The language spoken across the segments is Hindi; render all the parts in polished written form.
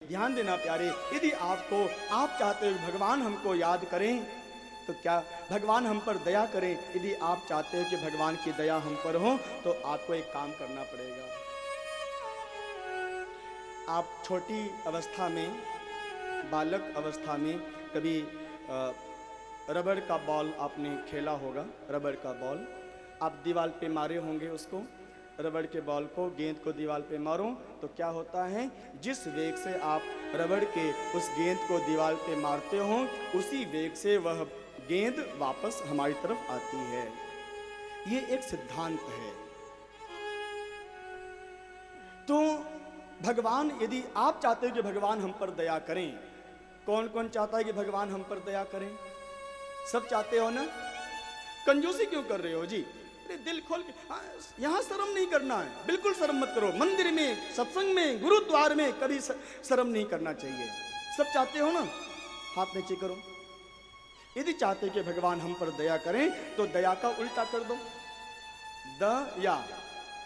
ध्यान देना प्यारे, यदि आप चाहते हो भगवान हमको याद करें तो क्या भगवान हम पर दया करें। यदि आप चाहते हो कि भगवान की दया हम पर हो तो आपको एक काम करना पड़ेगा। आप छोटी अवस्था में, बालक अवस्था में कभी रबड़ का बॉल आपने खेला होगा। रबड़ का बॉल आप दीवार पे मारे होंगे, उसको रबड़ के बॉल को, गेंद को दीवार पे मारो तो क्या होता है, जिस वेग से आप रबड़ के उस गेंद को दीवार पे मारते हो उसी वेग से वह गेंद वापस हमारी तरफ आती है। ये एक सिद्धांत है। तो भगवान, यदि आप चाहते हो कि भगवान हम पर दया करें, कौन कौन चाहता है कि भगवान हम पर दया करें? सब चाहते हो ना? कंजूसी क्यों कर रहे हो जी? दिल खोल के, यहाँ शर्म नहीं करना है, बिल्कुल शर्म मत करो। मंदिर में, सत्संग में, गुरुद्वार में कभी शर्म नहीं करना चाहिए। सब चाहते हो ना? हाथ नीचे करो। यदि चाहते कि भगवान हम पर दया करें तो दया का उल्टा कर दो। या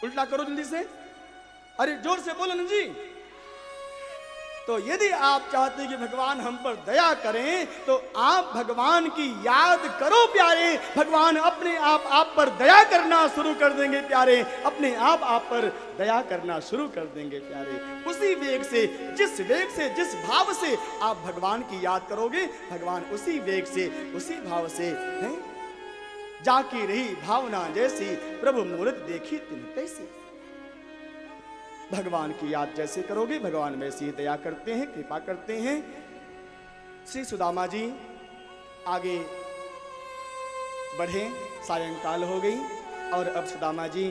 उल्टा करो जल्दी से, अरे जोर से बोलो ना जी। तो यदि आप चाहते हैं कि भगवान हम पर दया करें तो आप भगवान की याद करो प्यारे। भगवान अपने आप पर दया करना शुरू कर देंगे प्यारे, अपने आप पर दया करना शुरू कर देंगे प्यारे। उसी वेग से, जिस वेग से, जिस भाव से आप भगवान की याद करोगे, भगवान उसी वेग से, उसी भाव से हैं। जाकी रही भावना जैसी, प्रभु मूरत देखी तिन तैसी। भगवान की याद जैसे करोगे भगवान वैसी दया करते हैं, कृपा करते हैं। श्री सुदामा जी आगे बढ़े, सायंकाल हो गई और अब सुदामा जी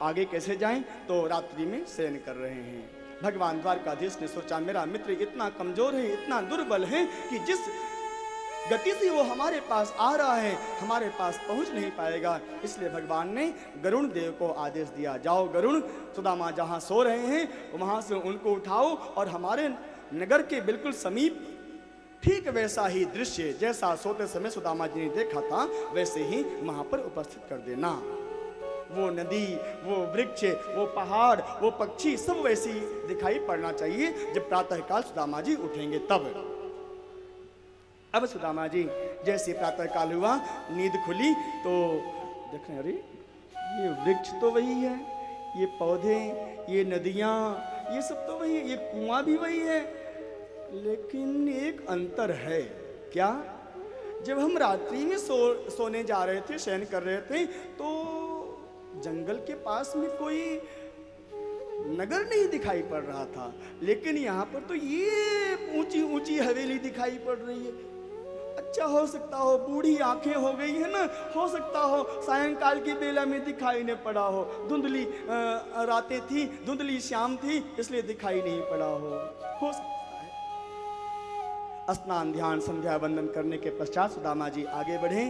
आगे कैसे जाएं, तो रात्रि में शयन कर रहे हैं। भगवान द्वारकाधीश ने सोचा मेरा मित्र इतना कमजोर है, इतना दुर्बल है कि जिस गति से वो हमारे पास आ रहा है हमारे पास पहुंच नहीं पाएगा। इसलिए भगवान ने गरुण देव को आदेश दिया, जाओ गरुण, सुदामा जहां सो रहे हैं वहां से उनको उठाओ और हमारे नगर के बिल्कुल समीप ठीक वैसा ही दृश्य जैसा सोते समय सुदामा जी ने देखा था वैसे ही वहां पर उपस्थित कर देना। वो नदी, वो वृक्ष, वो पहाड़, वो पक्षी सब वैसे ही दिखाई पड़ना चाहिए जब प्रातःकाल सुदामा जी उठेंगे तब। अब सुदामा जी जैसे प्रातःकाल हुआ, नींद खुली तो देख रहे, अरे ये वृक्ष तो वही है, ये पौधे, ये नदियाँ, ये सब तो वही है, ये कुआं भी वही है, लेकिन एक अंतर है। क्या? जब हम रात्रि में सोने जा रहे थे, शयन कर रहे थे, तो जंगल के पास में कोई नगर नहीं दिखाई पड़ रहा था, लेकिन यहाँ पर तो ये ऊंची ऊंची हवेली दिखाई पड़ रही है। अच्छा, हो सकता हो बूढ़ी आंखें हो गई है ना, हो सकता हो सायंकाल की बेला में दिखाई नहीं पड़ा हो, धुंधली रातें थी, धुंधली शाम थी, इसलिए दिखाई नहीं पड़ा हो सकता है। स्नान ध्यान संध्या वंदन करने के पश्चात सुदामा जी आगे बढ़े।